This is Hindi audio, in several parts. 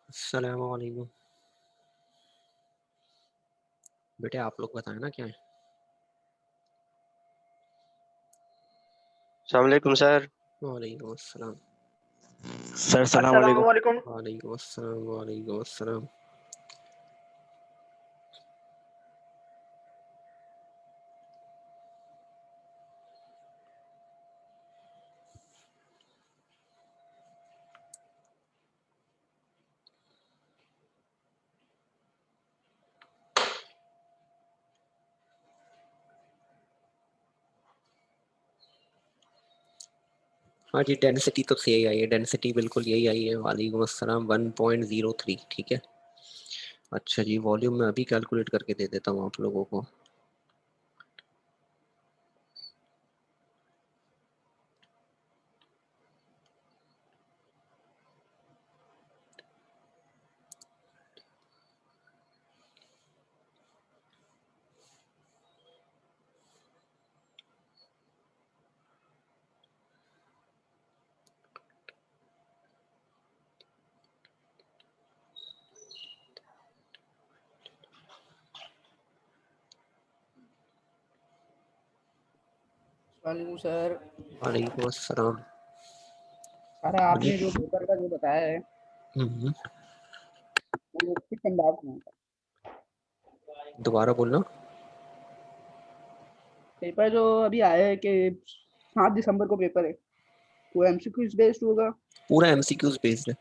अस्सलाम वालेकुम। बेटे आप लोग बताएं ना क्या है। अस्सलाम वालेकुम सर। वालेकुम अस्सलाम। सर सलाम वालेकुम। अस्सलामुअलैकुम। वालेकुम अस्सलाम। वालेकुम अस्सलाम। हाँ जी, डेंसिटी तो सही आई है, डेंसिटी बिल्कुल यही आई है। वालेकुम अस्सलाम 1.03। ठीक है। अच्छा जी, वॉल्यूम मैं अभी कैलकुलेट करके दे देता हूँ आप लोगों को। वालेकुम सर। वालेकुम अस्सलाम। सर आपने जो पेपर का जो बताया है हम्म, वो किस अंदाज में है? दोबारा बोलना। पेपर जो अभी आया है कि 7 दिसंबर को पेपर है, वो एमसीक्यूज बेस्ड होगा। पूरा एमसीक्यूज बेस्ड है।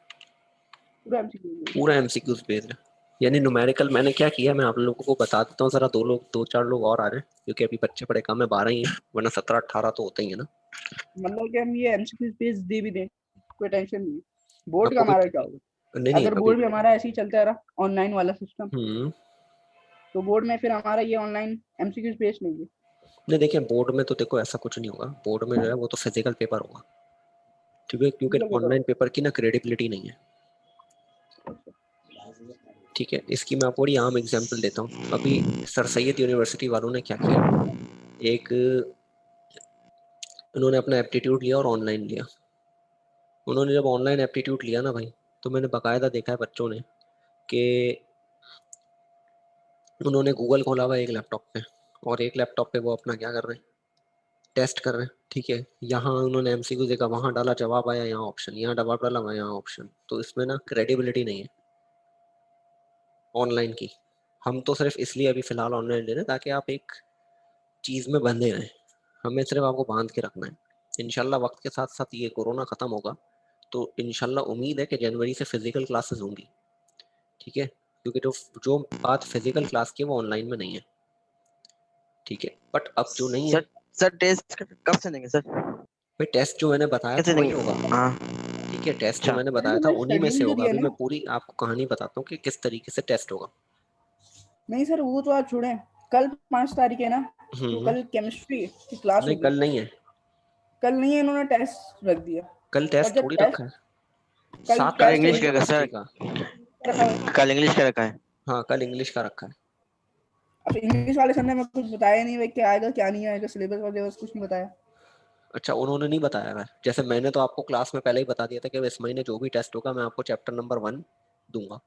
पूरा एमसीक्यूज बेस्ड पूरा एमसीक्यूज बेस्ड है। यानी न्यूमेरिकल मैंने क्या किया, मैं आप लोगों को बता देता हूँ जरा। दो चार लोग और आ रहे हैं क्योंकि अभी बच्चे बड़े कम है, 12 ही हैं, वरना 17-18 तो होते ही है ना। मतलब कि हम ये एमसीक्यूज बेस्ड दे भी दें, कोई टेंशन नहीं है। बोर्ड का आपको भी हमारा क्या होगा? नहीं नहीं अगर अभी। बोर्ड भी हमारा ऐसे ही चलता रहा ऑनलाइन वाला सिस्टम, हम्म। तो बोर्ड में फिर हमारा ये ऑनलाइन एमसीक्यूज बेस्ड नहीं है। नहीं देखिए, बोर्ड में तो देखो ऐसा कुछ नहीं होगा। बोर्ड में जो है वो तो फिजिकल पेपर होगा। ठीक है, क्योंकि फिजिकल पेपर ऑनलाइन होगा। पेपर की ना क्रेडिबिलिटी नहीं है। ठीक है, इसकी मैं आपको बड़ी आम एग्जांपल देता हूँ। अभी सर सैयद यूनिवर्सिटी वालों ने क्या किया, एक उन्होंने अपना एप्टीट्यूड लिया और ऑनलाइन लिया। उन्होंने जब ऑनलाइन एप्टीट्यूड लिया ना भाई, तो मैंने बकायदा देखा है बच्चों ने कि उन्होंने गूगल खोला हुआ है एक लैपटॉप पे, और एक लैपटॉप पे वो अपना क्या कर रहे हैं, टेस्ट कर रहे हैं। ठीक है, यहाँ उन्होंने एमसीक्यू देखा, वहाँ डाला, जवाब आया, यहाँ ऑप्शन, यहाँ जवाब डाला, वहाँ यहाँ ऑप्शन। तो इसमें ना क्रेडिबिलिटी नहीं है ऑनलाइन की। हम तो सिर्फ इसलिए अभी फिलहाल ऑनलाइन ले रहे हैं ताकि आप एक चीज़ में बंधे रहें। हमें सिर्फ आपको बांध के रखना है। इंशाल्लाह वक्त के साथ साथ ये कोरोना ख़त्म होगा, तो इंशाल्लाह उम्मीद है कि जनवरी से फिजिकल क्लासेस होंगी। ठीक है, क्योंकि जो जो बात फिजिकल क्लास की है वो ऑनलाइन में नहीं है। ठीक है, बट अब जो नहीं है, सर सर टेस्ट कब से देंगे सर? भाई टेस्ट जो मैंने बताया था कैसे वही देंगे? होगा। हाँ। ठीक है, टेस्ट जो अच्छा। मैंने सर बताया जो था मैं उन्हीं में से शेड्यूल जो होगा। दिया अभी ना, मैं पूरी आपको कहानी बताता हूँ कि किस तरीके से टेस्ट होगा। नहीं सर वो तो आप छोड़ें। कल 5 तारीख है ना, तो हम्म। कल केमिस्ट्री की क्लास नहीं होगी। कल नहीं है। कल नहीं है, इन्होंने टेस्ट रख दिया। कल और टेस्ट जब थोड़ी टेस्ट रखा है। कल सात कल तारीख टेस्ट को इंग्लिश है का रखा केमिस्ट्री सर। का। रखा है। कल इंग्लिश का रखा है। हाँ कल इंग्लिश का रखा है। अब इंग्लिश वाले सर ने मेरे को कुछ बताया नहीं भाई, क्या आएगा क्या नहीं आएगा, सिलेबस वगैरह कुछ नहीं बताया। अच्छा, उन्होंने नहीं बताया है। जैसे मैंने तो आपको क्लास में पहले ही बता दिया था कि इस महीने जो भी टेस्ट होगा मैं आपको चैप्टर नंबर 1 दूंगा,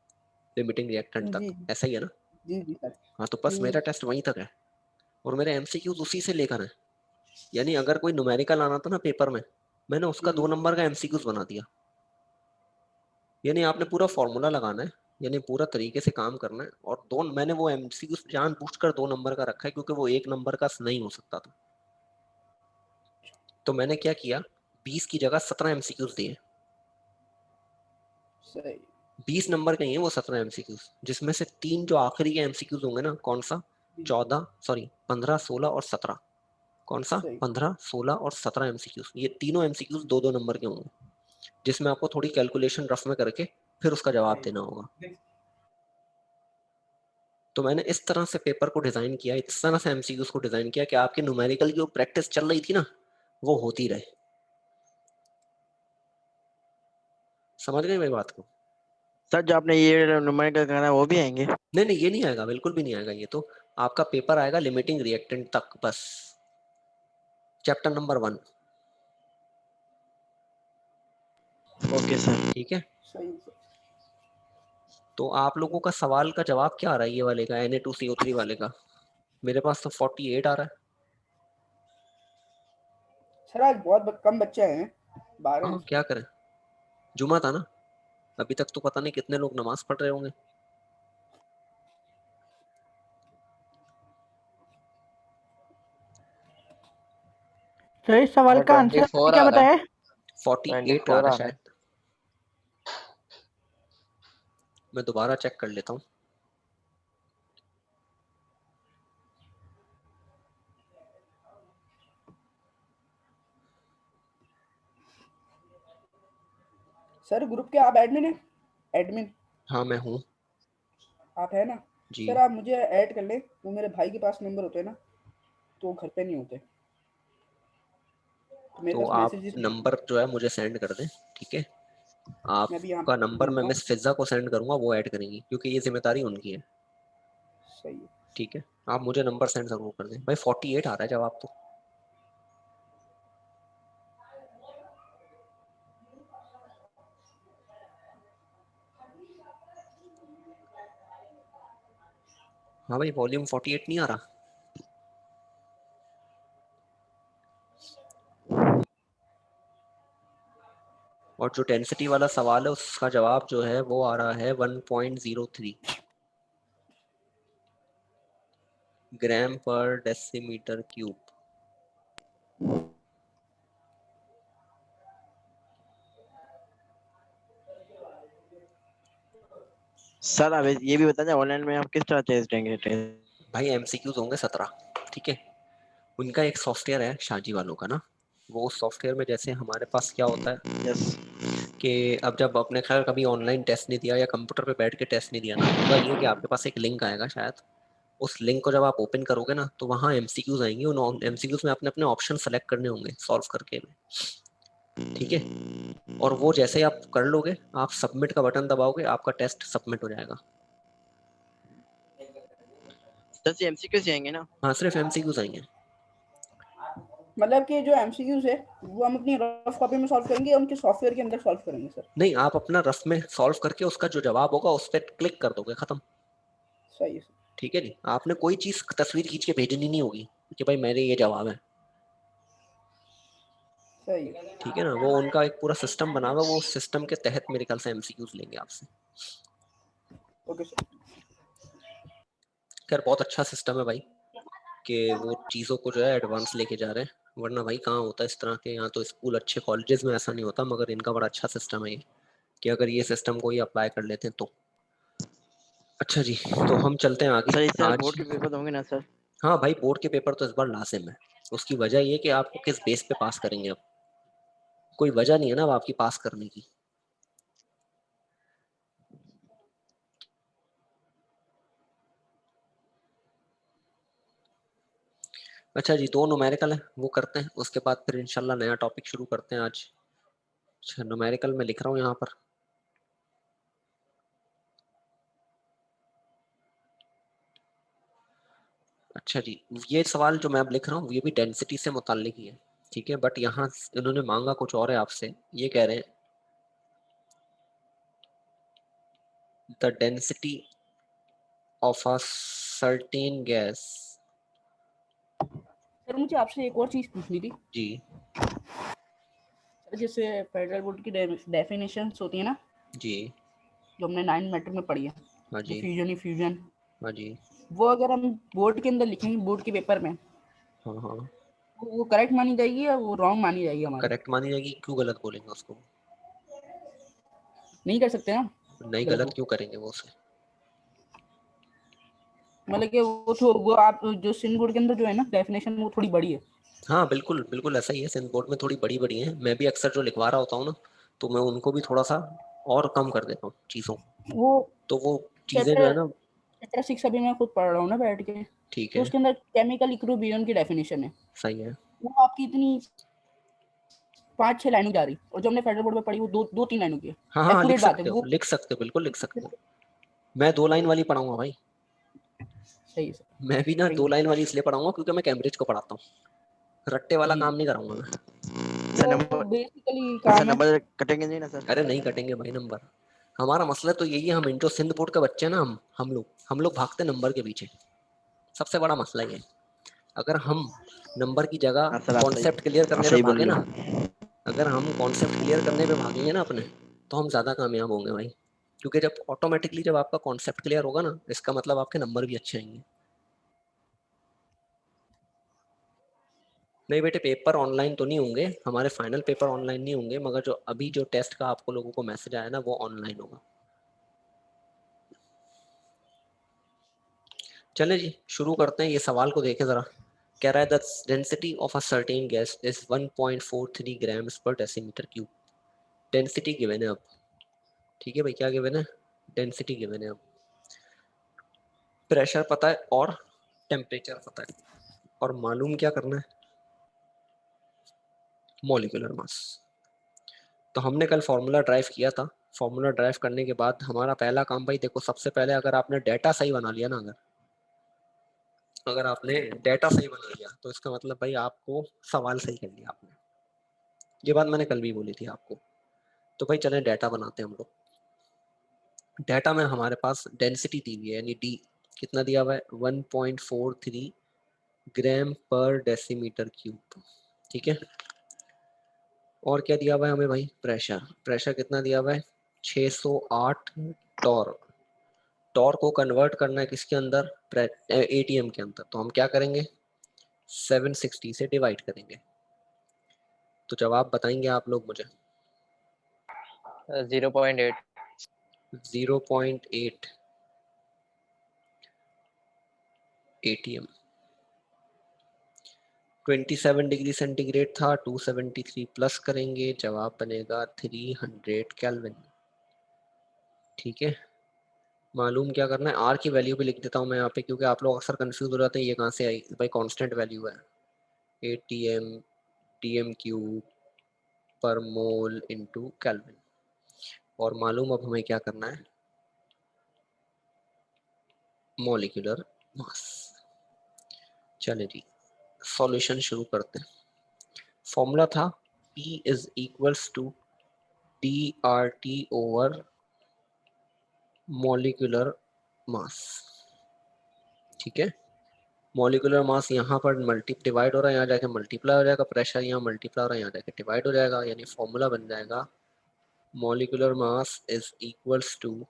लिमिटिंग रिएक्टेंट जी तक। ऐसा ही है ना। जी जी सर। हाँ तो बस जी मेरा टेस्ट वहीं तक है, और मेरे एमसीक्यूज उसी से लेकर है। यानी अगर कोई न्यूमेरिकल आना था ना पेपर में, मैंने उसका 2 नंबर का एमसीक्यूज बना दिया। यानी आपने पूरा फॉर्मूला लगाना है, यानी पूरा तरीके से काम करना है। और दो मैंने वो एमसीक्यूज जानबूझकर 2 नंबर का रखा है क्योंकि वो 1 नंबर का नहीं हो सकता था। तो मैंने क्या किया, 20 की जगह 17 एमसीक्यूज दिए। सही। 20 नंबर के ही हैं वो 17 एमसीक्यूज, जिसमें से 3 जो आखिरी के एमसीक्यूज होंगे ना, कौन सा, जी 14 सॉरी 15 16 और 17। कौन सा, सही। 15 16 और 17 एमसीक्यूज, ये तीनों एमसीक्यूज 2-2 नंबर के होंगे, जिसमें आपको थोड़ी कैलकुलेशन रफ में करके फिर उसका जवाब देना होगा। तो मैंने इस तरह से पेपर को डिजाइन किया, इस तरह से एमसीक्यूज को डिजाइन किया कि आपके न्यूमेरिकल की जो प्रैक्टिस चल रही थी ना, वो होती रहे। समझ गए मेरी बात को। सर जो आपने ये न्यूमेरिकल कराना है वो भी आएंगे? नहीं नहीं, ये नहीं आएगा, बिल्कुल भी नहीं आएगा। ये तो आपका पेपर आएगा लिमिटिंग रिएक्टेंट तक बस, चैप्टर नंबर 1। Okay sir. ठीक है। सही। तो आप लोगों का सवाल का जवाब क्या आ रहा है ये वाले का, Na2CO3 वाले का? मेरे पास तो 48 आ रहा है। सर आज बहुत कम बच्चे आए हैं, 12 हैं। हाँ क्या करें, जुमा था ना, अभी तक तो पता नहीं कितने लोग नमाज पढ़ रहे होंगे। तो इस सवाल का आंसर 24 क्या आ रहा है। बताया? 48 आ 24 रहा है आ रहा है। शायद, मैं दोबारा चेक कर लेता हूँ। सर ग्रुप के आप एडमिन हैं? एडमिन हाँ मैं हूँ आप है ना? जी। सर आप मुझे ऐड कर लें, वो मेरे भाई के पास नंबर होते हैं ना, तो वो घर पे नहीं होते, तो मेरे तो पास आप मैसेजेस नंबर जो है मुझे सेंड कर दें, ठीक है? मैं भी यहाँ आपका नंबर मैं भेजता हूँ। मिस फिजा को सेंड करूंगा, वो ऐड करेंगी, क्योंकि ये जिम्मेदारी उनकी है। सही है। ठीक है, आप मुझे नंबर सेंड जरूर कर दें। भाई 48 आ रहा है जवाब तो। हाँ भाई, वॉल्यूम 48 नहीं आ रहा? और जो डेंसिटी वाला सवाल है उसका जवाब जो है वो आ रहा है 1.03 ग्राम पर डेसीमीटर क्यूब। सर अब ये भी बताना, ऑनलाइन में आप किस तरह टेस्ट देंगे? भाई एमसीक्यूज होंगे 17, ठीक है? उनका एक सॉफ्टवेयर है शाजी वालों का ना, वो उस सॉफ्टवेयर में जैसे हमारे पास क्या होता है यस कि अब जब आपने खैर कभी ऑनलाइन टेस्ट नहीं दिया या कंप्यूटर पे बैठ के टेस्ट नहीं दिया ना, होगा ये कि आपके पास एक लिंक आएगा शायद, उस लिंक को जब आप ओपन करोगे ना तो वहाँ एमसीक्यूज आएंगे, उन एमसीक्यूज में आपने अपने ऑप्शन सेलेक्ट करने होंगे सॉल्व करके में, ठीक है? और वो जैसे ही आप कर लोगे, आप सबमिट का बटन दबाओगे, आपका टेस्ट सबमिट हो जाएगा। सर एमसीक्यू से आएंगे ना? हाँ सिर्फ एमसीक्यूज आएंगे। मतलब कि जो एमसीक्यूज है वो हम अपनी रफ कॉपी में सॉल्व करेंगे या उनके सॉफ्टवेयर के अंदर सॉल्व करेंगे सर? नहीं, आप अपना रफ में सॉल्व करके उसका जो जवाब होगा उस पर क्लिक कर दोगे, खत्म। सही है सर। ठीक है जी, आपने कोई चीज तस्वीर खींच के भेजनी नहीं होगी कि भाई मेरे ये जवाब है। सही है। ठीक है ना, वो उनका एक पूरा सिस्टम बना हुआ, वो सिस्टम के तहत मेरे ख्याल से एमसीक्यूज लेंगे आपसे। Okay sir. खैर बहुत अच्छा सिस्टम है भाई, कि वो चीज़ों को जो है एडवांस लेके जा रहे हैं, वरना भाई कहाँ होता है इस तरह के, यहाँ तो स्कूल अच्छे कॉलेजेस में ऐसा नहीं होता, मगर इनका बड़ा अच्छा सिस्टम है ये, कि अगर ये सिस्टम को ही अप्लाई कर लेते हैं तो। अच्छा जी, तो हम चलते हैं आगे सर इस साल आज। बोर्ड के पेपर होंगे ना सर? हाँ भाई, बोर्ड के पेपर तो इस बार लाजिम है। उसकी वजह ये कि आपको किस बेस पे पास करेंगे, अब कोई वजह नहीं है ना अब आपकी पास करने की। अच्छा जी, 2 न्यूमेरिकल है वो करते हैं, उसके बाद फिर इंशाल्लाह नया टॉपिक शुरू करते हैं आज। अच्छा, न्यूमेरिकल में लिख रहा हूँ यहाँ पर। अच्छा जी, ये सवाल जो मैं अब लिख रहा हूँ ये भी डेंसिटी से मुताल्लिक ही है, ठीक है? बट यहाँ इन्होंने मांगा कुछ और है आपसे। ये कह रहे हैं the density of a certain gas. Sir मुझे आपसे एक और चीज पूछनी थी। जी सर जैसे फेडरल बोर्ड की डेफिनेशंस होती है ना, जी जो हमने 9 मैट्रिक में पढ़ी है, हाँ वो जी फ्यूजन ही फ्यूजन, हाँ जी वो अगर हम बोर्ड के अंदर लिखेंगे, बोर्ड के पेपर में, हाँ हाँ, वो करेक्ट मानी जाएगी या वो रॉन्ग मानी जाएगी हमारी? करेक्ट मानी जाएगी। क्यों गलत बोलेंगे उसको? नहीं कर सकते ना नहीं, गलत गलत वो? क्यों करेंगे वो उसे? मतलब कि वो आप जो सिंध बोर्ड के अंदर जो है ना डेफिनेशन, वो थोड़ी बड़ी है। हाँ बिल्कुल बिल्कुल ऐसा ही है, सिंध बोर्ड में थोड़ी बड़ी बड़ी है, मैं भी अक्सर जो लिखवा रहा होता हूँ ना, तो मैं उनको भी थोड़ा सा और कम कर देता हूँ चीज़ों को, वो तो वो चीज़ें जो है चैप्टर ना। चैप्टर 6 अभी मैं खुद पढ़ रहा हूँ ना बैठ के, ठीक तो है, उसके अंदर केमिकल इक्विलिब्रियम की डेफिनेशन है। सही है। वो आपकी इतनी 5-6 लाइनों जा रही, और जो हमने फेडरल बोर्ड में पढ़ी वो 2-3 लाइनों की है। हाँ हाँ, लिख एक्यूरेट बात है सकते हो वो। लिख सकते हो, बिल्कुल लिख सकते हो। मैं 2 लाइन वाली पढ़ाऊंगा भाई। सही है सर। मैं भी ना थैंक 2 लाइन यू वाली इसलिए पढ़ाऊंगा क्योंकि मैं कैम्ब्रिज को पढ़ाता हूँ, रट्टे वाला जी। काम नहीं कराऊंगा मैं। सर वो नंबर बेसिकली सर काम है। नंबर कटेंगे नहीं ना सर? अरे नहीं कटेंगे भाई नंबर, हमारा मसला तो यही है, हम इंडो सिंध बोर्ड के बच्चे हैं ना, हम लोग भागते नंबर के पीछे, सबसे बड़ा मसला ये है। अगर हम नंबर की जगह हाँ सर, आप कॉन्सेप्ट क्लियर करने पे सही बोल भागे रहे ना, हो। अगर हम कॉन्सेप्ट क्लियर करने पे भागेंगे ना अपने, तो हम ज्यादा कामयाब होंगे भाई। क्योंकि जब ऑटोमेटिकली जब आपका कॉन्सेप्ट क्लियर होगा ना, इसका मतलब आपके नंबर भी अच्छे आएंगे। नहीं बेटे, पेपर ऑनलाइन तो नहीं होंगे हमारे, फाइनल पेपर ऑनलाइन नहीं होंगे, मगर जो अभी जो टेस्ट का आपको लोगों को मैसेज आया ना, वो ऑनलाइन होगा। चले जी शुरू करते हैं, ये सवाल को देखें जरा। कह रहा है the density of a certain gas is 1.43 grams पर डेसीमीटर क्यूब। डेंसिटी गिवन है अब, ठीक है भाई, क्या गिवन है? डेंसिटी गिवन है अब। प्रेशर पता है और टेम्परेचर पता है, और मालूम क्या करना है? मॉलिक्यूलर मास। तो हमने कल फॉर्मूला ड्राइव किया था। फॉर्मूला ड्राइव करने के बाद हमारा पहला काम भाई देखो, सबसे पहले अगर आपने डेटा सही बना लिया ना, अगर आपने डेटा सही बना लिया तो इसका मतलब भाई आपको सवाल सही कर लिया आपने। ये बात मैंने कल भी बोली थी आपको। तो भाई चलें डाटा बनाते हैं हम लोग। डाटा में हमारे पास डेंसिटी दी हुई है, यानी डी कितना दिया हुआ है? 1.43 ग्राम पर डेसीमीटर क्यूब, ठीक है। और क्या दिया हुआ है हमें भाई? प्रेशर। प्रेशर कितना दिया हुआ है? 608 टॉर। टॉर को कन्वर्ट करना है किसके अंदर? एटीएम के अंदर। तो हम क्या करेंगे? 760 से डिवाइड करेंगे। तो जवाब बताएंगे आप लोग मुझे। 0.8। 0.8 एटीएम। 27 डिग्री सेंटीग्रेड था, 273 प्लस करेंगे, जवाब बनेगा 300 केल्विन, ठीक है। मालूम क्या करना है? आर की वैल्यू भी लिख देता हूँ मैं यहाँ पे, क्योंकि आप लोग अक्सर कंफ्यूज हो जाते हैं ये कहाँ से आई भाई। कांस्टेंट वैल्यू है, एटीएम टीएम क्यूब पर मोल इनटू केल्विन। और मालूम अब हमें क्या करना है? Molecular mass. चले जी सॉल्यूशन शुरू करते हैं। फॉर्मूला था P is equals to DRT over molecular mass, ठीक है। मॉलिक्यूलर मास यहाँ पर डिवाइड हो रहा है, यहाँ जाके मल्टीप्लाई हो जाएगा। प्रेशर यहाँ मल्टीप्लाई हो रहा है, यहाँ जाके डिवाइड हो जाएगा। यानी फॉर्मूला बन जाएगा molecular mass is equals to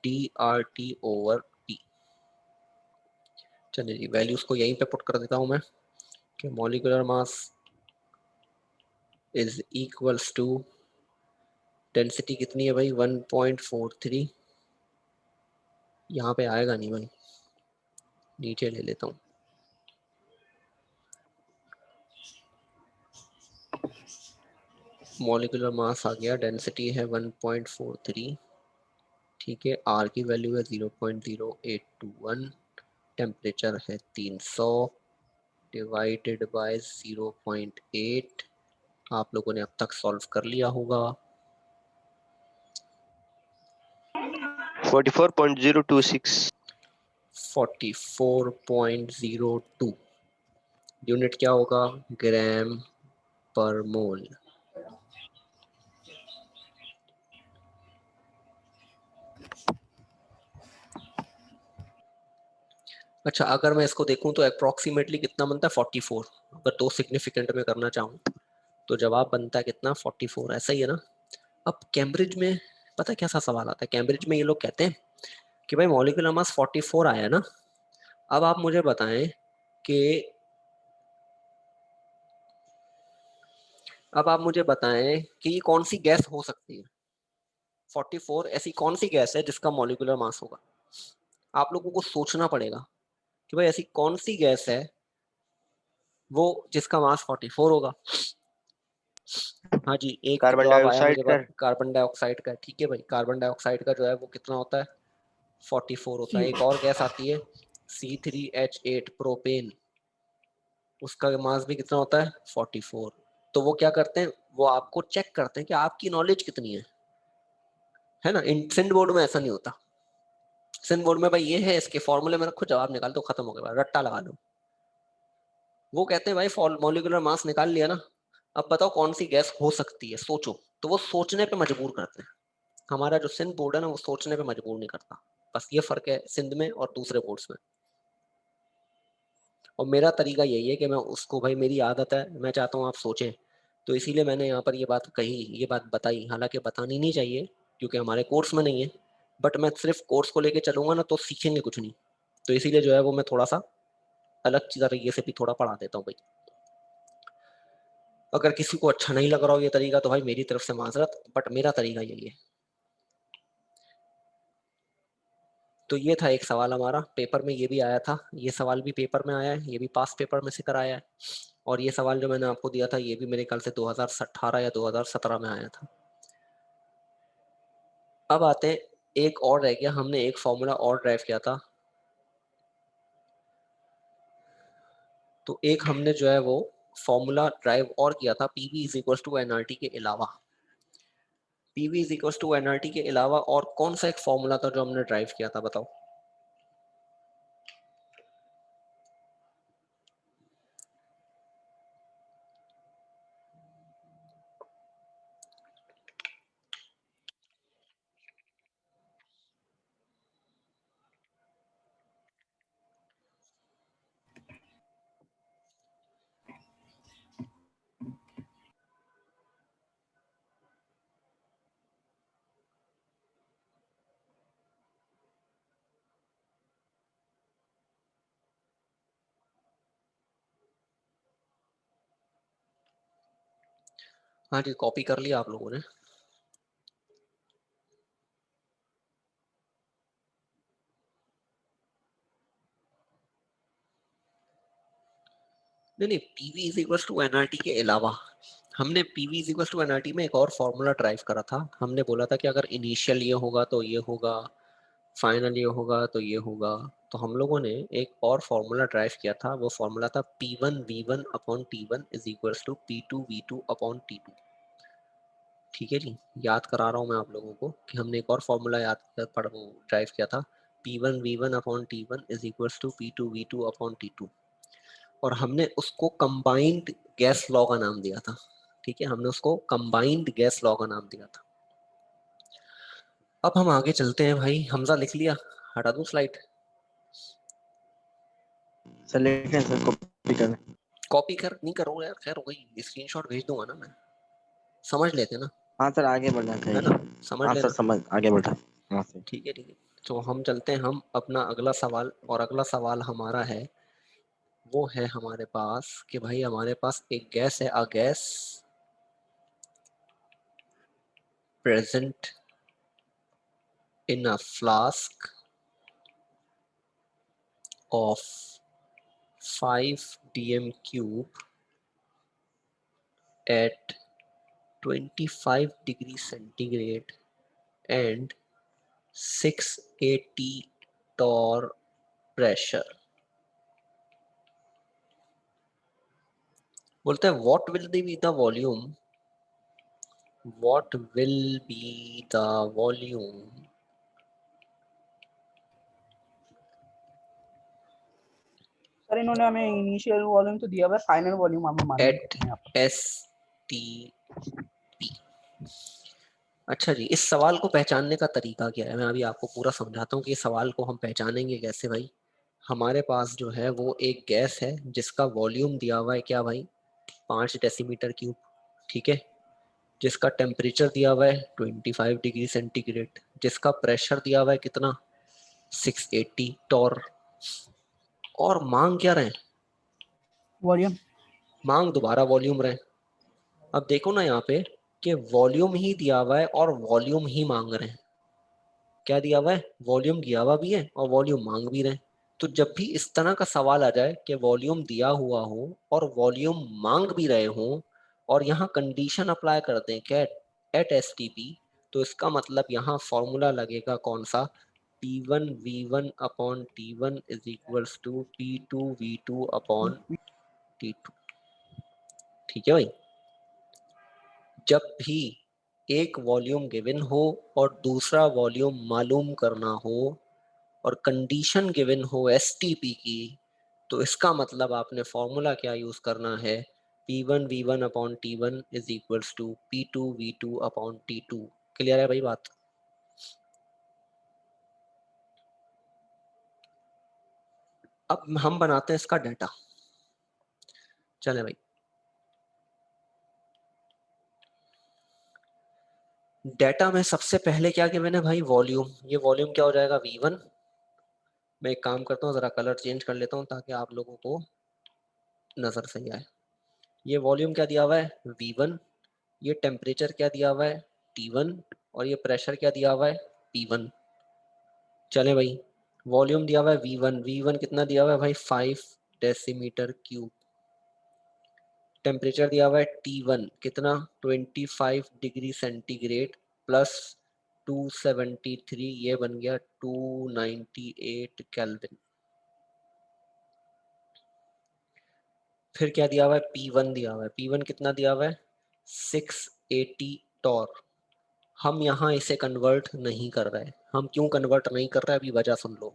DRT over P। चलिए जी वैल्यूज को यहीं पे पुट कर देता हूँ मैं, कि molecular mass is equals to, density कितनी है भाई? 1.43। यहाँ पे आएगा नहीं भाई, नीचे ले लेता हूँ। मॉलिक्यूलर मास आ गया, डेंसिटी है 1.43, ठीक है। आर की वैल्यू है 0.0821, टेम्परेचर है 300 डिवाइडेड बाय 0.8। आप लोगों ने अब तक सॉल्व कर लिया होगा। 44.026। 44.02 यूनिट क्या होगा? ग्राम पर मोल। अच्छा अगर मैं इसको देखूं तो अप्रोक्सीमेटली कितना बनता है? 44। अगर दो सिग्निफिकेंट में करना चाहूँ तो जवाब बनता है कितना? 44, ऐसा ही है ना। अब कैम्ब्रिज में पता है कैसा सवाल आता है? कैम्ब्रिज में ये लोग कहते हैं कि भाई मॉलिक्यूलर मास 44 आया ना, अब आप मुझे बताएं कि ये कौन सी गैस हो सकती है? 44 ऐसी कौन सी गैस है जिसका मॉलिक्यूलर मास होगा? आप लोगों को सोचना पड़ेगा कि भाई ऐसी कौन सी गैस है वो जिसका मास 44 होगा। हाँ जी, एक कार्बन जवाब आया डाइऑक्साइड मुझे, सर। कार्बन डाइऑक्साइड का, ठीक है भाई। कार्बन डाइऑक्साइड का जो है वो कितना होता है? 44 होता है। एक और गैस आती है C3H8 प्रोपेन, उसका मास भी कितना होता है? 44। तो वो क्या करते हैं? वो आपको चेक करते हैं कि आपकी नॉलेज कितनी है ना। इन सिंध बोर्ड में ऐसा नहीं होता। सिंध बोर्ड में भाई ये है, इसके फॉर्मूले में रखो, जवाब निकाल दो, खत्म हो गया, रट्टा लगा लो। वो कहते हैं भाई मॉलिक्यूलर मास निकाल लिया ना, अब बताओ कौन सी गैस हो सकती है, सोचो। तो वो सोचने पे मजबूर करते हैं। हमारा जो सिंध बोर्ड है ना वो सोचने पे मजबूर नहीं करता, बस ये फर्क है सिंध में और दूसरे बोर्ड्स में। और मेरा तरीका यही है कि मैं उसको, भाई मेरी आदत है, मैं चाहता हूँ आप सोचें, तो इसीलिए मैंने यहाँ पर ये बात कही, ये बात बताई, हालांकि बतानी नहीं चाहिए क्योंकि हमारे कोर्स में नहीं है, बट मैं सिर्फ कोर्स को लेके चलूंगा ना तो सीखेंगे कुछ नहीं, तो इसीलिए जो है वो मैं थोड़ा सा अलग तरीके से भी थोड़ा पढ़ा देता हूँ भाई। अगर किसी को अच्छा नहीं लग रहा हो ये तरीका तो भाई मेरी तरफ से माजरत, बट मेरा तरीका यही है। तो ये था एक सवाल हमारा, पेपर में ये भी आया था, ये सवाल भी पेपर में आया है, ये भी पास पेपर में से कराया है, और ये सवाल जो मैंने आपको दिया था ये भी मेरे ख्याल से 2018 या 2017 में आया था। अब आते हैं, एक और रह गया, हमने एक फॉर्मूला और ड्राइव किया था, तो एक हमने जो है वो फॉर्मूला ड्राइव और किया था PV is equal to NRT के अलावा। PV is equal to NRT के अलावा और कौन सा एक फॉर्मूला था जो हमने ड्राइव किया था, बताओ। हाँ जी, कॉपी कर लिया आप लोगों ने। नहीं नहीं, PV is equal to NRT के अलावा हमने PV is equal to NRT में एक और फॉर्मूला ड्राइव करा था। हमने बोला था कि अगर इनिशियल ये होगा तो ये होगा, फाइनल ये होगा तो ये होगा, तो हम लोगों ने एक और फॉर्मूला ड्राइव किया था, वो फॉर्मूला था P1V1 upon T1 is equal to P2V2 upon T2। ठीक है जी, याद करा रहा हूँ मैं आप लोगों को कि हमने एक और फॉर्मूला याद पढ़ वो ड्राइव किया था, P1V1 upon T1 is equal to P2V2 upon T2, और हमने उसको कंबाइंड गैस लॉ का नाम दिया था। ठीक है, हमने उसको कंबाइंड गैस लॉ का नाम दिया था। अब हम आगे चलते हैं भाई, हमजा लिख लिया, हटा दूं स्लाइड? सर लिख रहे हैं सर, कॉपी कर रहे हैं। कॉपी कर नहीं करूंगा यार, खैर वही स्क्रीनशॉट भेज दूंगा ना मैं, समझ लेते ना, हाँ सर आगे बढ़ना है ना, चाहिए। समझ हाँ सर लेना। समझ आगे बढ़ा। हाँ सर। ठीक है ठीक है, तो हम चलते हैं हम अपना अगला सवाल, और अगला सवाल हमारा है, वो है हमारे पास कि भाई हमारे पास एक गैस है, a gas present in a flask of 5 dm cube at 25 degree centigrade and 680 torr pressure। बोलते हैं what will be the volume sir इन्होंने हमें इनिशियल वॉल्यूम तो दिया हुआ है, फाइनल वॉल्यूम हमें मालूम at करना है यहाँ पर। STP। अच्छा जी, इस सवाल को पहचानने का तरीका क्या है, मैं अभी आपको पूरा समझाता हूँ कि इस सवाल को हम पहचानेंगे कैसे भाई। हमारे पास जो है वो एक गैस है जिसका वॉल्यूम दिया हुआ है क्या भाई, 5 डेसीमीटर क्यूब। ठीक है, जिसका टेम्परेचर दिया हुआ है 25 डिग्री सेंटीग्रेड, जिसका प्रेशर दिया हुआ है कितना, 680 टॉर, और मांग क्या रहे, वॉल्यूम। मांग दोबारा वॉल्यूम रहे। अब देखो ना यहाँ पे कि वॉल्यूम ही दिया हुआ है और वॉल्यूम ही मांग रहे हैं। क्या दिया हुआ है, वॉल्यूम दिया हुआ भी है और वॉल्यूम मांग भी रहे हैं। तो जब भी इस तरह का सवाल आ जाए कि वॉल्यूम दिया हुआ हो और वॉल्यूम मांग भी रहे हो, और यहाँ कंडीशन अप्लाई कर दें क्या, एट एसटीपी, तो इसका मतलब यहाँ फॉर्मूला लगेगा कौन सा, P1V1 upon T1 is equals to P2V2 upon T2। ठीक है भाई, जब भी एक वॉल्यूम गिवन हो और दूसरा वॉल्यूम मालूम करना हो और कंडीशन गिवन हो एसटीपी की, तो इसका मतलब आपने फॉर्मूला क्या यूज करना है, P1V1 upon T1 is equals to P2V2 upon T2। Clear है भाई बात? अब हम बनाते हैं इसका डाटा। चले भाई, डाटा में सबसे पहले क्या गिवन है भाई, वॉल्यूम। ये वॉल्यूम क्या हो जाएगा, V1। मैं एक काम करता हूँ, जरा कलर चेंज कर लेता हूँ ताकि आप लोगों को नजर सही आए। ये वॉल्यूम क्या दिया हुआ है, V1। ये टेम्परेचर क्या दिया हुआ है, T1। और ये प्रेशर क्या दिया हुआ है, P1। चले भाई, वॉल्यूम दिया हुआ है V1। V1 कितना दिया हुआ है भाई, 5 डेसीमीटर क्यूब। टेम्परेचर दिया हुआ है T1 कितना, 25 डिग्री सेंटीग्रेड प्लस 273, ये बन गया 298 केल्विन। फिर क्या दिया हुआ है, P1 दिया हुआ है। P1 कितना दिया हुआ है, 680 टॉर। हम यहाँ इसे कन्वर्ट नहीं कर रहे। हम क्यों कन्वर्ट नहीं कर रहे, अभी वजह सुन लो।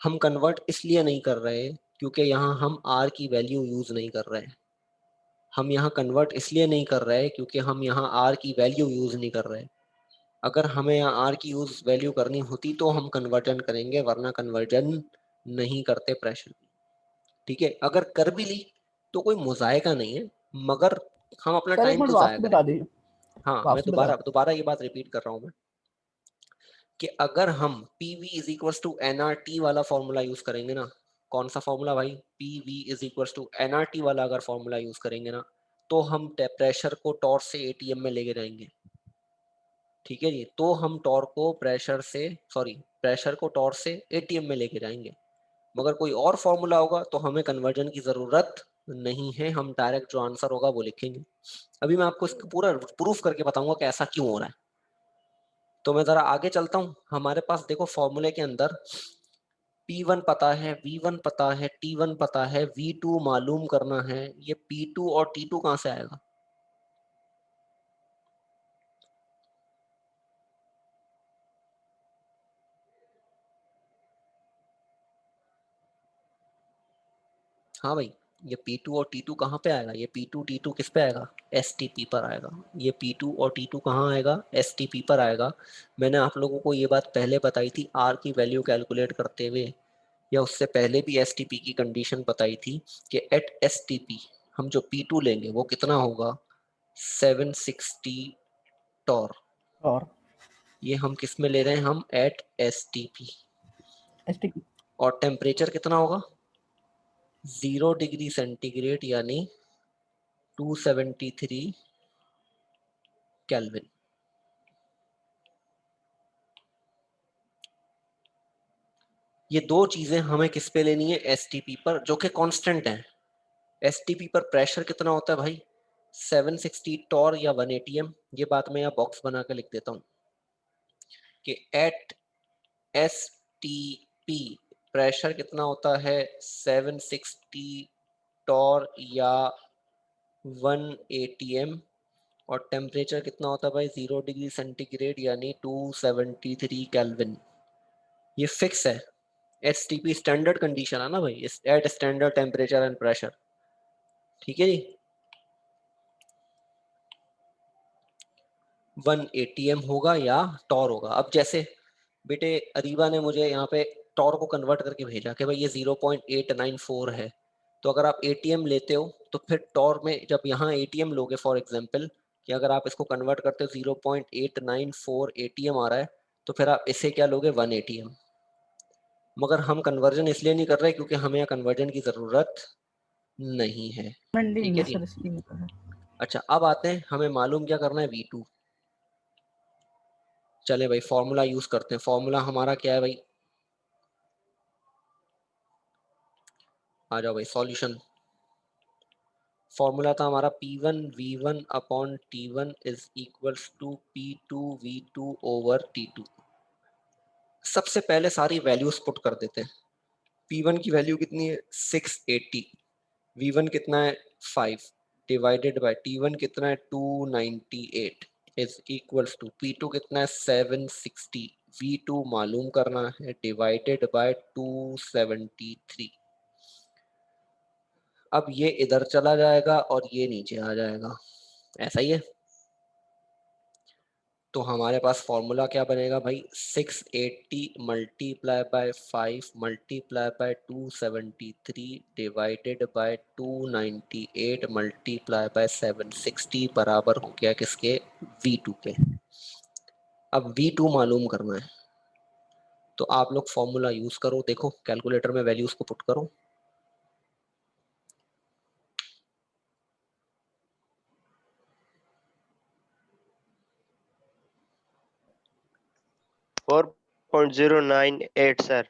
हम कन्वर्ट इसलिए नहीं कर रहे क्योंकि यहाँ हम R की वैल्यू यूज नहीं कर रहे। हम यहाँ कन्वर्ट इसलिए नहीं कर रहे क्योंकि हम यहाँ R की वैल्यू यूज नहीं कर रहे। अगर हमें यहाँ R की यूज वैल्यू करनी होती तो हम कन्वर्जन करेंगे, वरना कन्वर्जन नहीं करते प्रेशर की। ठीक है, अगर कर भी ली तो कोई मुजायका नहीं है, मगर हम अपना सर एक टाइम मिनट क्यों जाया वापस करें। बता दीजिए, हाँ, मैं वापस बता दोबारा दोबारा ये बात रिपीट कर रहा हूँ मैं, कि अगर हम PV is equal to NRT वाला फॉर्मूला यूज करेंगे ना, कौन सा फॉर्मूला भाई, PV is equal to NRT वाला अगर फॉर्मूला यूज करेंगे ना, तो हम प्रेशर को टॉर्क से ATM में लेके जाएंगे। ठीक है जी, तो हम टॉर्क को प्रेशर को टॉर्क से ATM में लेके जाएंगे। मगर कोई और फॉर्मूला होगा तो हमें कन्वर्जन की जरूरत नहीं है, हम डायरेक्ट जो आंसर होगा वो लिखेंगे। अभी मैं आपको इसका पूरा प्रूफ करके बताऊंगा कि ऐसा क्यों हो रहा है। तो मैं जरा आगे चलता हूँ। हमारे पास देखो फॉर्मूले के अंदर P1 पता है, V1 पता है, T1 पता है, V2 मालूम करना है। ये P2 और T2 कहाँ से आएगा, हाँ भाई, ये P2 और T2 कहाँ पे आएगा, ये P2 T2 किस पे आएगा, STP पर आएगा। ये P2 और T2 कहाँ आएगा, STP पर आएगा। मैंने आप लोगों को ये बात पहले बताई थी R की वैल्यू कैलकुलेट करते हुए, या उससे पहले भी STP की कंडीशन बताई थी कि एट STP हम जो P2 लेंगे वो कितना होगा, 760 टॉर। और ये हम किस में ले रहे हैं, हम एट STP। STP और टेम्परेचर कितना होगा, 0 डिग्री सेंटीग्रेड यानी 273 केल्विन। ये दो चीजें हमें किस पे लेनी है, STP पर, जो कि कांस्टेंट है। STP पर प्रेशर कितना होता है भाई, 760 टॉर या 1 ATM। ये बात मैं यहाँ बॉक्स बना के लिख देता हूँ कि एट STP प्रेशर कितना होता है, 760 टॉर या 1 ATM। और टेम्परेचर कितना होता है भाई, 0 डिग्री सेंटीग्रेड यानी 273 केल्विन। ये फिक्स है। STP स्टैंडर्ड कंडीशन है ना भाई, at standard temperature and pressure. ठीक है जी, 1 ATM होगा या टॉर होगा। अब जैसे बेटे अरीबा ने मुझे यहाँ पे टॉर को कन्वर्ट करके भेजा कि भाई ये 0.894 है, तो अगर आप ATM लेते हो तो फिर टॉर में जब यहाँ ATM लोगे, फॉर एग्जांपल कि अगर आप इसको कन्वर्ट करते हो 0.894 ATM आ रहा है, तो फिर आप इसे क्या लोगे, 1 ATM। मगर हम कन्वर्जन इसलिए नहीं कर रहे क्योंकि हमें यहाँ कन्वर्जन की जरूरत नहीं है। ठीक है जी, सर इसलिए नहीं कर रहा। अच्छा अब आते हैं, हमें मालूम क्या करना है, V2। चले भाई फॉर्मूला यूज करते हैं। फॉर्मूला हमारा क्या है भाई, आ जाओ भाई सॉल्यूशन। फॉर्मूला था हमारा P1 V1 upon T1 is equals to P2 V2 over T2। सबसे पहले सारी वैल्यूज पुट कर देते हैं। P1 की वैल्यू कितनी है, 680। V1 कितना है, 5 डिवाइडेड बाय T1 कितना है, 298 इज इक्वल्स टू P2 कितना है, 760। V2 मालूम करना है, डिवाइडेड बाय 273। अब ये इधर चला जाएगा और ये नीचे आ जाएगा, ऐसा ही है। तो हमारे पास फॉर्मूला क्या बनेगा भाई, 680 multiply by 5 multiply by 273 divided by 298 multiply by 760 बराबर हो गया किसके, V2 के। अब V2 मालूम करना है तो आप लोग फॉर्मूला यूज करो, देखो कैलकुलेटर में वैल्यूज को पुट करो। Four 4.098 sir.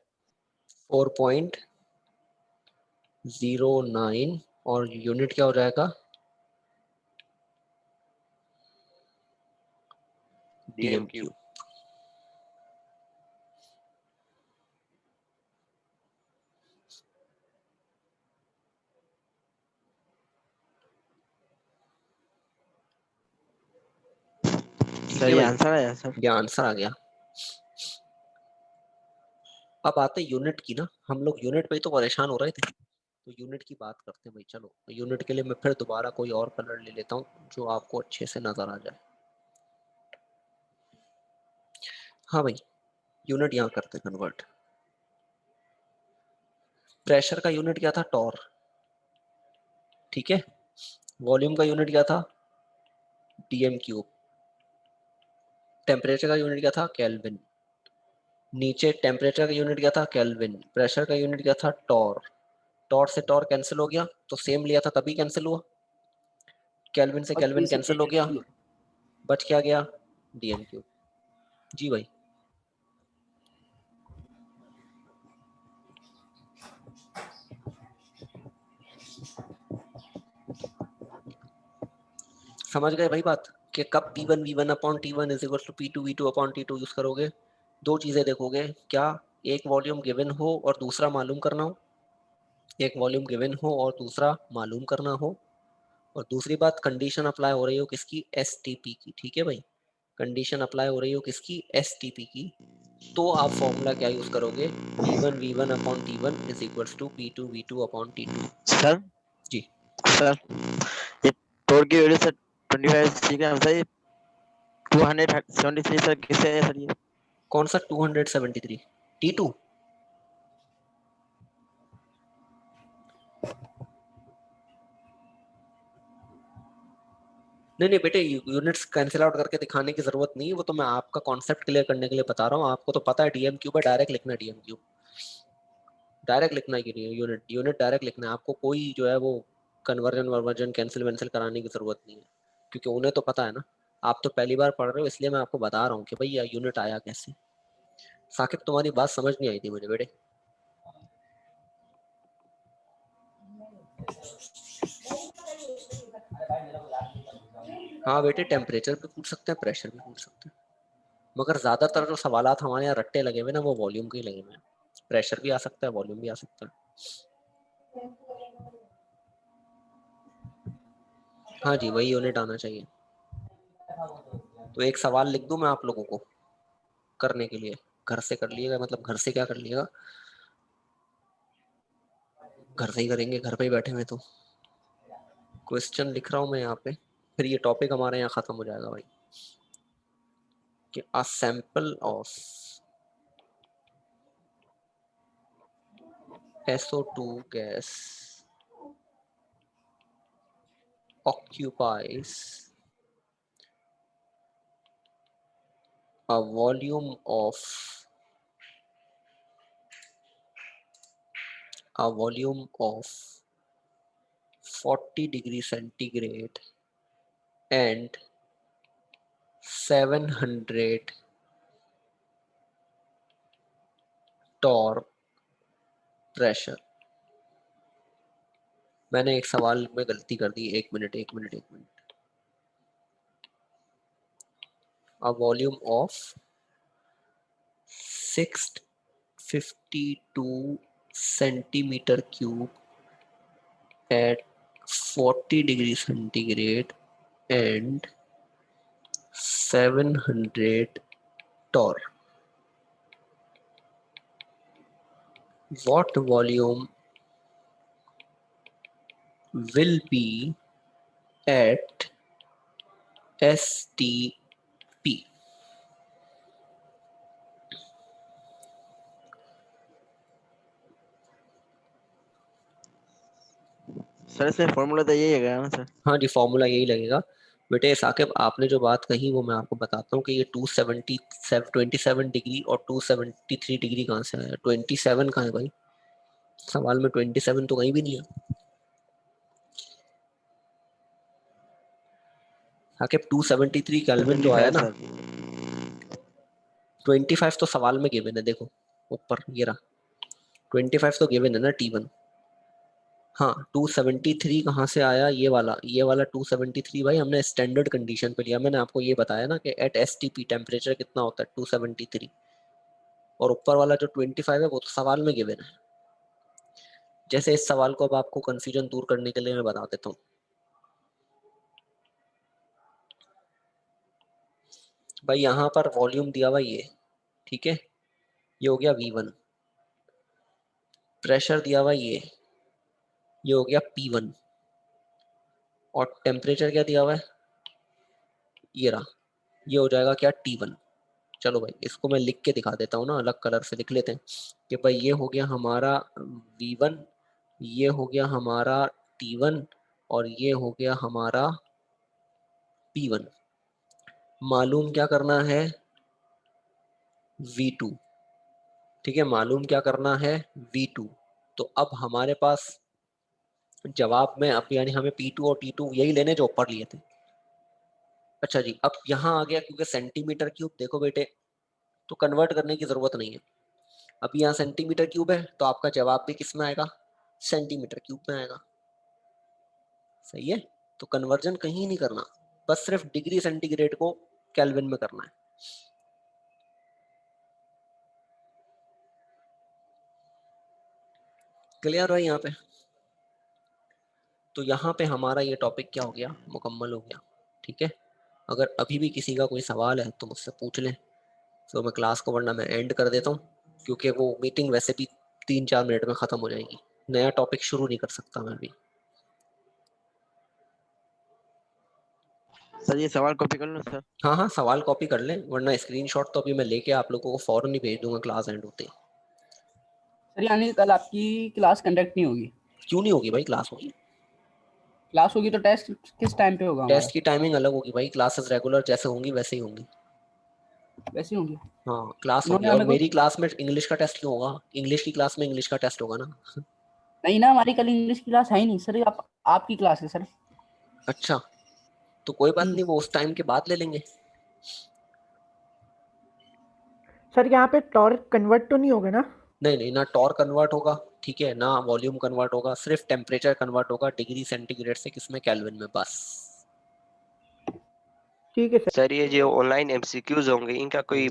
4.09 और यूनिट क्या हो जाएगा, DMQ। DMQ। ठीक सर है ये भाई, आंसर आया सर। ये आंसर आ गया। अब आते यूनिट की ना, हम लोग यूनिट पे ही तो परेशान हो रहे थे, तो यूनिट की बात करते हैं भाई। चलो यूनिट के लिए मैं फिर दोबारा कोई और कलर ले लेता हूँ जो आपको अच्छे से नजर आ जाए। हाँ भाई, यूनिट यहाँ करते कन्वर्ट। प्रेशर का यूनिट क्या था, टॉर, ठीक है। वॉल्यूम का यूनिट क्या था, डीएम क्यूब। टेम्परेचर का यूनिट क्या था, केल्विन। नीचे टेम्परेचर का यूनिट क्या था, केल्विन। प्रेशर का यूनिट क्या था, टॉर। टॉर से टॉर कैंसिल हो गया, तो सेम लिया था तभी कैंसिल हुआ। केल्विन से केल्विन कैंसिल हो गया, बच क्या गया, डीएम क्यूब। जी भाई, समझ गए भाई बात, कि कब P1 V1 upon T1 is equal to P2 V2 upon T2 use करोगे। दो चीजें देखोगे, क्या एक वॉल्यूम गिवन हो और दूसरा मालूम करना हो, एक वॉल्यूम गिवन हो और दूसरा मालूम करना हो, और दूसरी बात कंडीशन अप्लाई हो रही हो किसकी, STP की। ठीक है भाई, कंडीशन अप्लाई हो रही हो किसकी, STP की। तो आप फॉर्मूला क्या यूज करोगे, P1 V1 upon T1 is equal to P2 V2 upon T2। Sir ji sir ये टोर की वैल्यू सर 25 ठीक है सर। ये 273 सर किससे है सर ये? कौन सा 273, T2। नहीं नहीं बेटे, यूनिट्स कैंसिल आउट करके दिखाने की जरूरत नहीं है, वो तो मैं आपका कॉन्सेप्ट क्लियर करने के लिए बता रहा हूँ। आपको तो पता है डीएम क्यूब है, डायरेक्ट लिखना है डीएम क्यूब, डायरेक्ट लिखना है कि नहीं, यूनिट यूनिट डायरेक्ट लिखना है। आपको कोई जो है वो कन्वर्जन वर्जन कैंसिल वैंसिल कराने की जरूरत नहीं है, क्योंकि उन्हें तो पता है ना। आप तो पहली बार पढ़ रहे हो, इसलिए मैं आपको बता रहा हूँ कि भाई यह यूनिट आया कैसे। साकिब तुम्हारी बात समझ नहीं आई थी मुझे बेटे। हाँ बेटे, टेम्परेचर भी पूछ सकते हैं, प्रेशर भी पूछ सकते हैं, मगर ज्यादातर जो सवालात हमारे यहाँ रट्टे लगे हुए ना, वो वॉल्यूम के ही लगे हुए हैं। प्रेशर भी आ सकता है, वॉल्यूम भी आ सकता है। हाँ जी, वही यूनिट आना चाहिए। तो एक सवाल लिख दूं मैं आप लोगों को करने के लिए, घर से कर लिएगा, मतलब घर से क्या कर लिएगा, घर से ही करेंगे, घर पे ही बैठे हुए तो। क्वेश्चन लिख रहा हूँ मैं यहाँ पे, फिर ये टॉपिक हमारे यहाँ खत्म हो जाएगा भाई। कि a sample of SO2 gas occupies a volume of 40 degree centigrade and 700 torr pressure। मैंने एक सवाल में गलती कर दी, एक मिनट एक मिनट एक minute. a volume of 652 centimeter cube at 40 degree centigrade and 700 torr. What volume will be at STP? Sir इसमें फॉर्मूला तो यही है ना सर? हाँ जी, फॉर्मूला यही लगेगा बेटे। साकिब आपने जो बात कही वो मैं आपको बताता हूँ कि ये 27 डिग्री और 273 डिग्री कहाँ से आया, 27 कहाँ है भाई, सवाल में 27 तो कहीं भी नहीं है। साकिब 273 केल्विन जो आया 25 ना, सर। 25 तो सवाल में गिवन है, देखो ऊपर ये रहा, 25 तो गिवन है ना T1। हाँ 273 कहाँ से आया, ये वाला 273 भाई हमने स्टैंडर्ड कंडीशन पे लिया। मैंने आपको ये बताया ना कि एट STP टेम्परेचर कितना होता है 273, और ऊपर वाला जो 25 है वो तो सवाल में गिवन है। जैसे इस सवाल को अब आपको कंफ्यूजन दूर करने के लिए मैं बता देता हूँ भाई। यहाँ पर वॉल्यूम दिया हुआ ये, ठीक है, ये हो गया V1। प्रेशर दिया हुआ ये हो गया P1। और टेम्परेचर क्या दिया हुआ है, ये रहा, ये हो जाएगा क्या T1। चलो भाई इसको मैं लिख के दिखा देता हूँ ना, अलग कलर से लिख लेते हैं कि भाई ये हो गया हमारा V1, ये हो गया हमारा T1, और ये हो गया हमारा P1। मालूम क्या करना है, V2। ठीक है, मालूम क्या करना है, V2। तो अब हमारे पास जवाब में अब यानी हमें P2 और T2 यही लेने जो ऊपर लिए थे। अच्छा जी, अब यहाँ आ गया क्योंकि सेंटीमीटर क्यूब, देखो बेटे तो कन्वर्ट करने की जरूरत नहीं है। अभी यहाँ सेंटीमीटर क्यूब है तो आपका जवाब भी किस में आएगा, सेंटीमीटर क्यूब में आएगा। सही है, तो कन्वर्जन कहीं नहीं करना, बस सिर्फ डिग्री सेंटीग्रेड को केल्विन में करना है। क्लियर है यहाँ पे? तो यहाँ पे हमारा ये टॉपिक क्या हो गया, मुकम्मल हो गया। ठीक है, अगर अभी भी किसी का कोई सवाल है तो मुझसे पूछ लें, तो मैं क्लास को वरना मैं एंड कर देता हूँ, क्योंकि वो मीटिंग वैसे भी 3-4 मिनट में ख़त्म हो जाएगी। नया टॉपिक शुरू नहीं कर सकता मैं अभी। सर ये सवाल कॉपी कर लो सर। हाँ हाँ, सवाल कॉपी कर लें, वरना स्क्रीनशॉट तो अभी मैं लेके आप लोगों को फौरन ही भेज दूंगा क्लास एंड होते ही। सर यानी कल आपकी क्लास कंडक्ट नहीं होगी? क्यों नहीं होगी भाई, क्लास होगी। क्लास होगी तो टेस्ट किस टाइम पे होगा हमारा? टेस्ट की टाइमिंग अलग होगी भाई, क्लासेस रेगुलर जैसे होंगी वैसे ही होंगी। वैसी होंगी? हाँ क्लास होगी, इन्होंने और हमें कुछ मेरी क्लास में इंग्लिश का टेस्ट क्यों होगा, इंग्लिश की क्लास में इंग्लिश का टेस्ट होगा ना। नहीं ना, हमारी कल इंग्लिश की क्लास है ही नहीं सर, आप आपकी क्लास है सर। अच्छा, तो कोई बात नहीं, वो उस टाइम के बाद ले लेंगे। सर यहाँ पे टॉर्क कन्वर्ट तो नहीं होगा ना? नहीं नहीं, ना टॉर्क कन्वर्ट होगा, ठीक है, ना वॉल्यूम कन्वर्ट होगा, सिर्फ टेम्परेचर कन्वर्ट होगा डिग्री सेंटीग्रेड से किसमें, केल्विन में, बस। ठीक है सर। सर ये जो ऑनलाइन एमसीक्यूज होंगे इनका कोई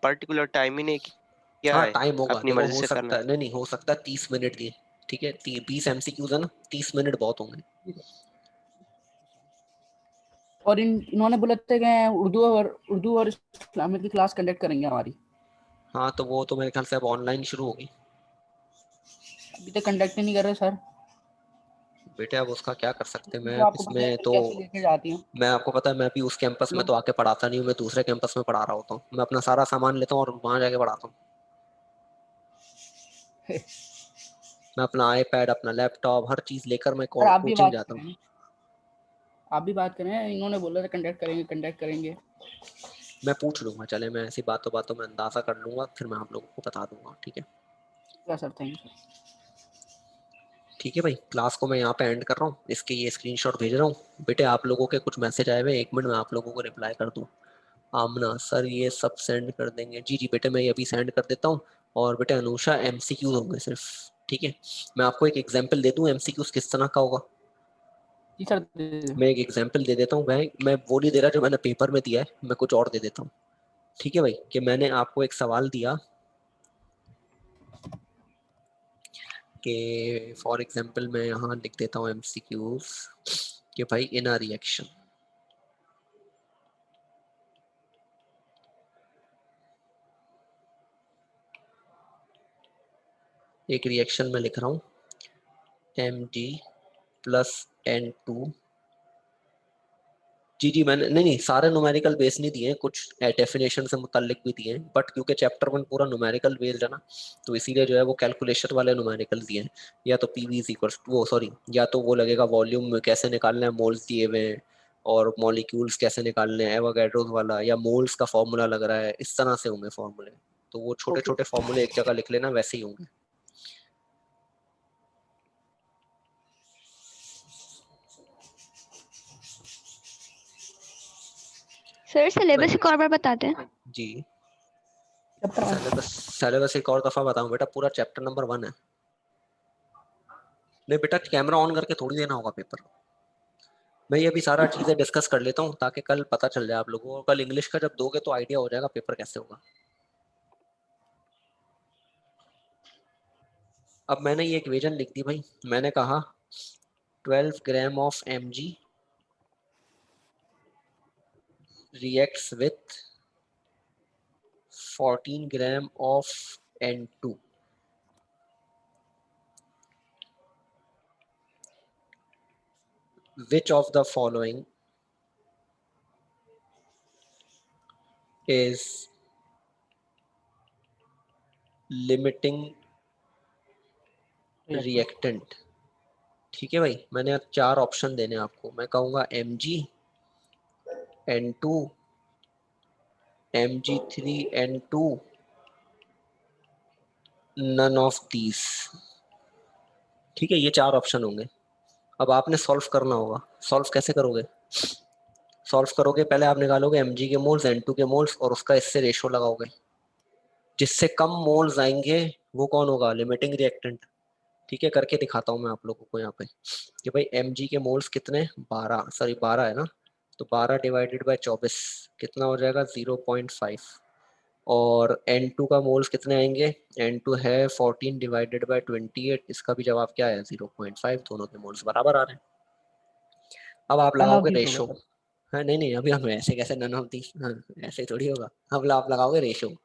पर्टिकुलर टाइम ही नहीं क्या हाँ है, टाइम होगा, अपनी देखो मर्जी हो से सकता करना है, नहीं नहीं हो सकता है 30 मिनट दिए, ठीक है, 20 MCQs है ना, 30 मिनट बहुत होंगे। और इन्होंने बोला था कि उर्दू और इस्लामिक की क्लास कंडक्ट करेंगे हमारी। हाँ तो वो तो मेरे ख्याल से अब ऑनलाइन शुरू होगी। अभी तक कंडक्ट ही नहीं कर रहे सर। बेटे अब उसका क्या कर सकते हैं, तो मैं आपको पता है इसमें सर तो, कैसे लेके जाती हूँ मैं आपको पता है मैं भी उस कैंपस में लोग। तो आके पढ़ाता नहीं हूँ, मैं दूसरे कैंपस में पढ़ा रहा होता हूँ, मैं अपना सारा सामान लेता हूँ और वहाँ जाके पढ़ाता हूँ। मैं अपना आईपैड, अपना लैपटॉप, हर चीज़ लेकर मैं सर आप भी कोचिंग बात जाता हूँ। करें, आप भी बात करें, इन्होंने बोला था कंडक्ट करेंगे। मैं पूछ लूंगा, चले मैं ऐसी बातों बातों में अंदाजा कर लूंगा, फिर मैं आप लोगों को बता दूंगा, ठीक है। Sir thank you sir. ठीक है भाई, क्लास को मैं यहाँ पे एंड कर रहा हूँ, इसके ये स्क्रीनशॉट भेज रहा हूँ। बेटे आप लोगों के कुछ मैसेज आए हुए, 1 मिनट में आप लोगों को रिप्लाई कर दूँ। आमना सर ये सब सेंड कर देंगे, जी जी बेटे मैं ये अभी सेंड कर देता हूँ। और बेटे अनुषा MCQs होंगे सिर्फ, ठीक है। मैं आपको एक एग्जांपल दे दूँ MCQs किस तरह का होगा। जी सर दे दो। मैं एक एग्जांपल दे देता हूँ, मैं वो नहीं दे रहा जो मैंने पेपर में दिया है, मैं कुछ और दे देता हूँ। ठीक है भाई, कि मैंने आपको एक सवाल दिया कि फॉर एग्जांपल मैं यहाँ लिख देता हूँ MCQs कि भाई इन अ रिएक्शन, एक रिएक्शन में लिख रहा हूँ Mg + N2 जी मैंने नहीं सारे न्यूमेरिकल बेस नहीं दिए हैं, कुछ डेफिनेशन से मुताल्लिक भी दिए हैं, बट क्योंकि चैप्टर 1 पूरा न्यूमेरिकल बेस्ड है ना, तो इसीलिए जो है वो कैलकुलेशन वाले न्यूमेरिकल दिए हैं। या तो पीवी इज इक्वल्स वो सॉरी या तो वो लगेगा वॉल्यूम कैसे निकालना है, मोल्स दिए हुए हैं, और मॉलिक्यूल्स कैसे निकालने हैं एवोगैड्रोस वाला, या मोल्स का फॉर्मूला लग रहा है, इस तरह से होंगे फॉर्मूले। तो वो छोटे छोटे फॉर्मूले एक जगह लिख लेना, वैसे ही होंगे। सर सिलेबस एक और बार बताते हैं। जी चैप्टर 1 सिलेबस एक और दफा बताऊं बेटा, पूरा चैप्टर नंबर 1 है। नहीं बेटा कैमरा ऑन करके थोड़ी देना होगा पेपर। मैं ये अभी सारा चीजें डिस्कस कर लेता हूँ ताकि कल पता चल जाए आप लोगों को, कल इंग्लिश का जब दोगे तो आइडिया हो जाएगा पेपर कैसे होगा। अब मैंने ये इक्वेशन लिख दी भाई, मैंने कहा 12 gram of Mg reacts with 14 gram of N2. Which of the following is limiting reactant? ठीक है भाई, मैंने अब 4 ऑप्शन देने आपको। मैं कहूँगा Mg, N2, Mg3N2, none of these। ठीक है, ये 4 ऑप्शन होंगे। अब आपने सॉल्व करना होगा। सॉल्व कैसे करोगे? सॉल्व करोगे पहले आप निकालोगे Mg के मोल्स, N2 के मोल्स, और उसका इससे रेशो लगाओगे। जिससे कम मोल्स आएंगे वो कौन होगा? Limiting reactant. ठीक है, करके दिखाता हूँ मैं आप लोगों को यहाँ पे कि भाई Mg के मोल्स कितने, 12 है ना, तो 12 डिवाइडेड बाय 24 कितना हो जाएगा? 0.5। और N2 का मोल्स कितने आएंगे? N2 है 14 डिवाइडेड बाय 28, इसका भी जवाब क्या है? 0.5। दोनों के मोल्स बराबर आ रहे हैं। अब आप लगाओगे रेशो। हाँ नहीं अभी हम ऐसे कैसे नन ऑफ दिस, हाँ ऐसे थोड़ी होगा। अब आप लगाओगे रेशो।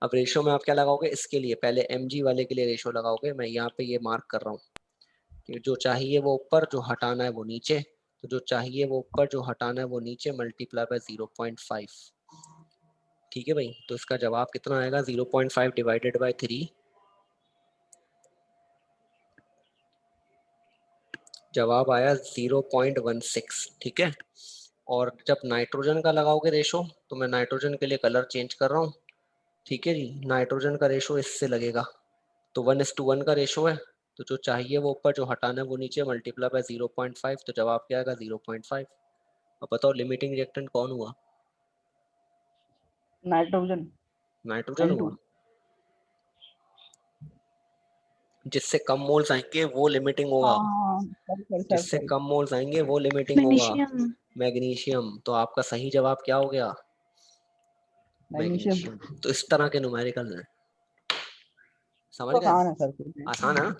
अब रेशो में आप क्या लगाओगे? इसके लिए पहले Mg वाले के लिए रेशो लगाओगे। मैं यहाँ पे ये मार्क कर रहा हूँ कि जो चाहिए वो ऊपर, जो हटाना है वो नीचे। तो जो चाहिए वो ऊपर, जो हटाना है वो नीचे, मल्टीप्लाई बाय 0.5। ठीक है भाई, तो इसका जवाब कितना आएगा? 0.5 डिवाइडेड बाय 3, जवाब आया 0.16। ठीक है, और जब नाइट्रोजन का लगाओगे रेशो, तो मैं नाइट्रोजन के लिए कलर चेंज कर रहा हूँ। ठीक है जी, नाइट्रोजन का रेशो इससे लगेगा, तो 1:1 का रेशो है। तो जो चाहिए वो ऊपर, जो हटाना है वो नीचे, मल्टीप्लाई बाय 0.5, तो जवाब क्या आएगा? 0.5। अब बताओ लिमिटिंग रिएक्टेंट कौन हुआ? नाइट्रोजन नाइट्रोजन N2 हुआ। जिससे कम मोल्स आएंगे वो लिमिटिंग होगा। हाँ जिससे सॉरी कम मोल्स आएंगे वो लिमिटिंग होगा। मैग्नीशियम। मैग्नीशियम। तो आपका सही जवाब क्या हो गया? मैग्नीशियम। मैग्नीशियम। तो इस तरह के न्यूमेरिकल हैं, समझ तो गए? आसान है सर, आसान है ना?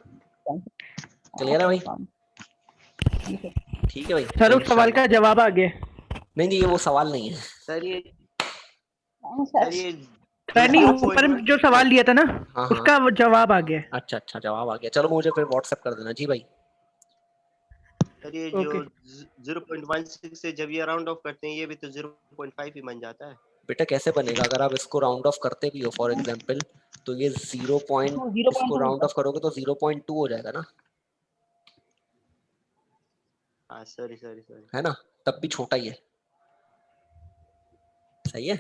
क्लियर है भाई? ठीक है भाई, सर तो उस सवाल इंशाल्लाह। का जवाब आ गया। नहीं जी, ये वो सवाल नहीं है। सर ये सर नहीं, ऊपर जो सवाल लिया था ना, हाँ उसका वो जवाब आ गया। अच्छा जवाब आ गया। चलो मुझे फिर व्हाट्सएप कर देना जी भाई। सर ये जो 0.16 से जब ये राउंड ऑफ करते हैं ये भी तो 0.5 ही बन जाता है। बेटा कैसे बनेगा? अगर आप इसको राउंड ऑफ करते भी हो फॉर एग्जांपल, तो ये 0 पॉइंट, इसको राउंड ऑफ करोगे तो 0.2 हो जाएगा ना, हाँ सॉरी है ना? तब भी छोटा ही है। सही है।